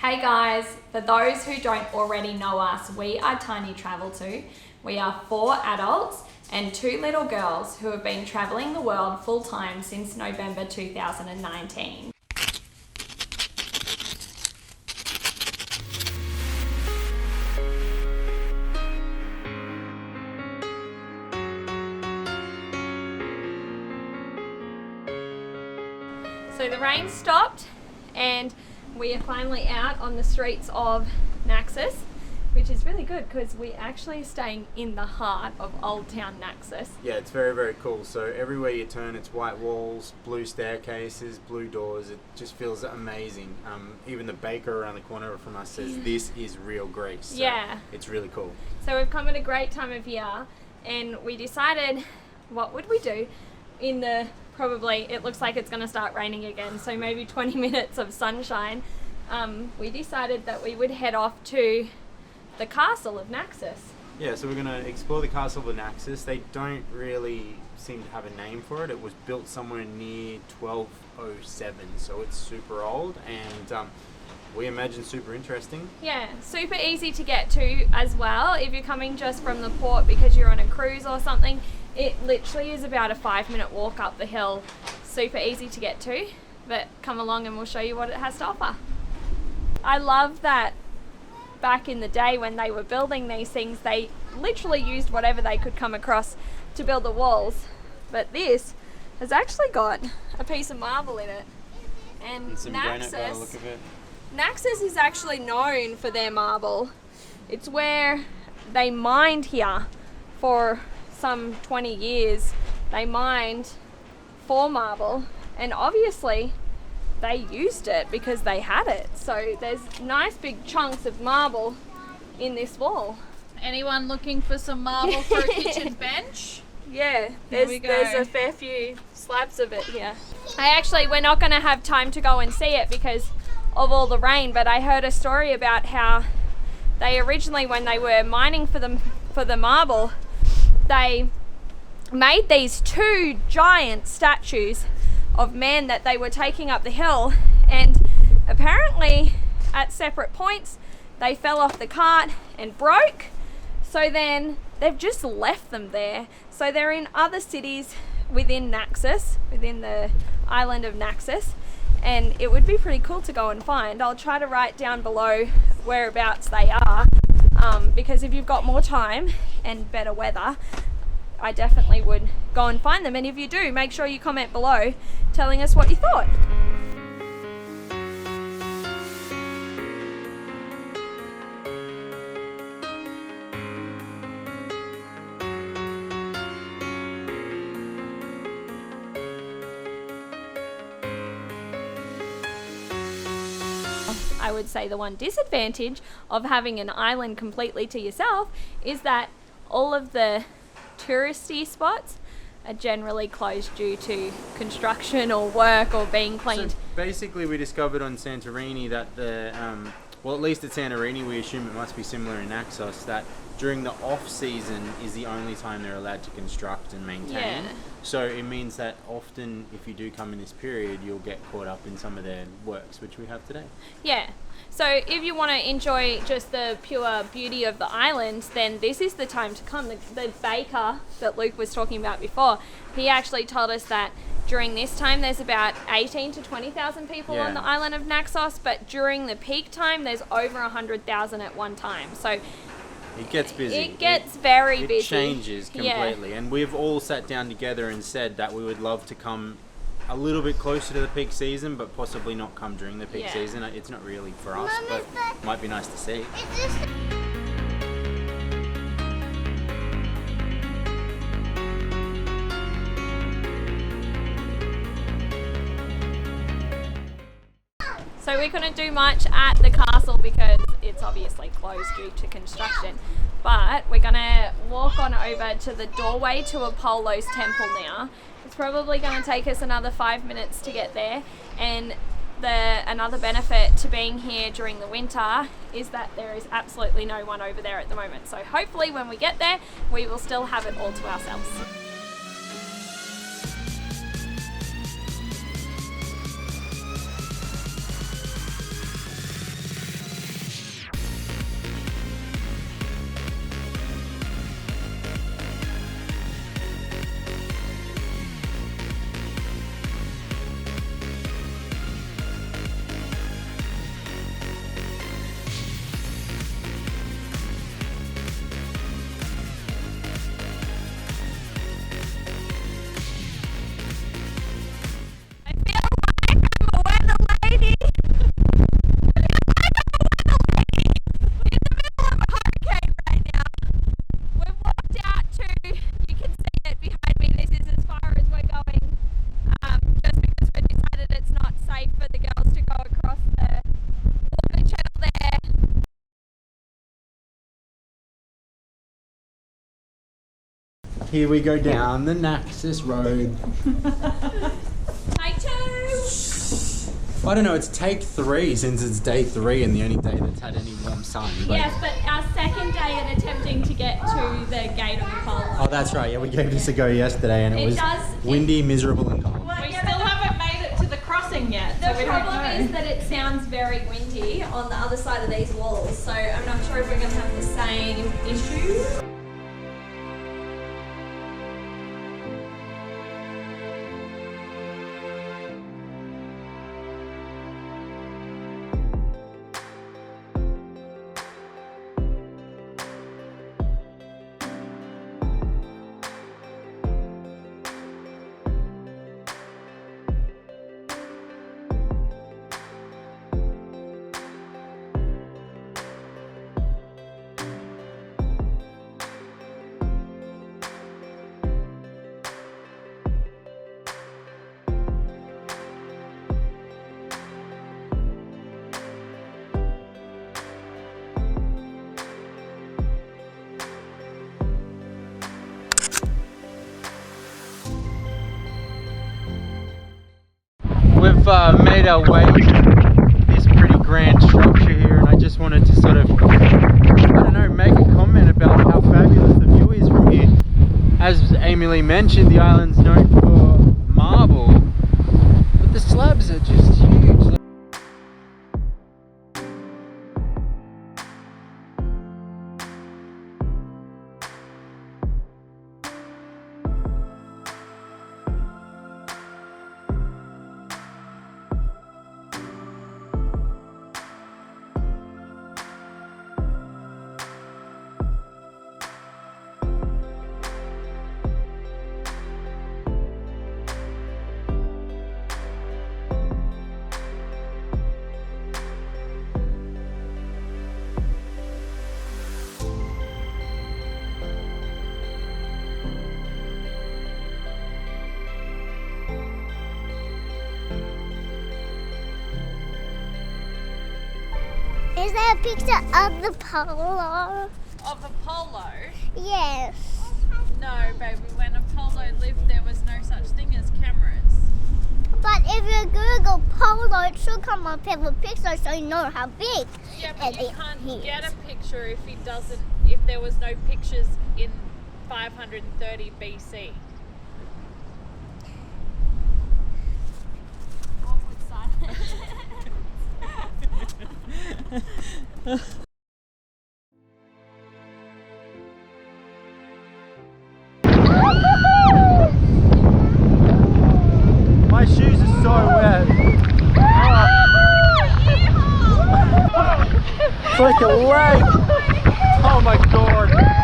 Hey guys, for those who don't already know us, we are Tiny Travel 2. We are 4 adults and 2 little girls who have been traveling the world full time since November 2019. So the rain stopped and we are finally out on the streets of Naxos, which is really good because we're actually staying in the heart of Old Town Naxos. Yeah, it's very, very cool. So everywhere you turn, it's white walls, blue staircases, blue doors. It just feels amazing. Even the baker around the corner from us says this is real Greece. So yeah. It's really cool. So we've come at a great time of year and we decided, what would we do in the probably, it looks like it's going to start raining again, so maybe 20 minutes of sunshine. We decided that we would head off to the castle of Naxos. Yeah, so we're going to explore the castle of Naxos. They don't really seem to have a name for it. It was built somewhere near 1207, so it's super old and we imagine super interesting. Yeah, super easy to get to as well. If you're coming just from the port because you're on a cruise or something, it literally is about a 5-minute walk up the hill. Super easy to get to, but come along and we'll show you what it has to offer. I love that back in the day when they were building these things, they literally used whatever they could come across to build the walls. But this has actually got a piece of marble in it. And some granite by the look of it. Naxos is actually known for their marble. It's where they mined here for some 20 years. They mined for marble and obviously they used it because they had it. So there's nice big chunks of marble in this wall. Anyone looking for some marble for a kitchen bench? Yeah, Here we go. there's a fair few slabs of it here. We're not going to have time to go and see it because of all the rain, but I heard a story about how they originally, when they were mining for the marble, they made these 2 giant statues of men that they were taking up the hill, and apparently at separate points they fell off the cart and broke, so then they've just left them there. So they're in other cities within Naxos, within the island of Naxos, and it would be pretty cool to go and find. I'll try to write down below whereabouts they are, because if you've got more time and better weather, I definitely would go and find them. And if you do, make sure you comment below telling us what you thought. I would say the one disadvantage of having an island completely to yourself is that all of the touristy spots are generally closed due to construction or work or being cleaned. So basically we discovered on Santorini that well, at least at Santorini we assume it must be similar in Naxos, that during the off season is the only time they're allowed to construct and maintain. Yeah. So it means that often if you do come in this period, you'll get caught up in some of their works, which we have today. Yeah. So if you want to enjoy just the pure beauty of the island, then this is the time to come. The baker that Luke was talking about before, he actually told us that during this time there's about 18 to 20,000 people on the island of Naxos, but during the peak time there's over 100,000 at one time. So it gets busy. It gets very busy. It changes completely. And we've all sat down together and said that we would love to come a little bit closer to the peak season, but possibly not come during the peak season. It's not really for us, but it might be nice to see. So we couldn't do much at the castle because it's obviously closed due to construction. But we're going to walk on over to the doorway to Apollo's temple now. It's probably going to take us another 5 minutes to get there. And another benefit to being here during the winter is that there is absolutely no one over there at the moment. So hopefully when we get there, we will still have it all to ourselves. Here we go down the Naxos road. Take 2. I don't know, it's take 3 since it's day 3 and the only day that's had any warm sun. But Yes, but our second day at attempting to get to the gate on the pole. oh, that's right. Yeah, we gave this a go yesterday and it was windy, miserable and cold. We still haven't made it to the crossing yet. The so we don't problem know. is that it sounds very windy on the other side of these walls, so I'm not sure if we're going to have the same issue. We've made our way to this pretty grand structure here, and I just wanted to sort of, I don't know, make a comment about how fabulous the view is from here. As Amy Lee mentioned, the island's known for marble, but the slabs are just huge. Is there a picture of the polo? Of a polo? Yes. No, baby. When a polo lived, there was no such thing as cameras. But if you Google polo, it should come up with a picture so you know how big. Yeah, but you it can't is. get a picture if there was no pictures in 530 BC. Awkward silence. My shoes are so wet. It's like a lake. Oh my god.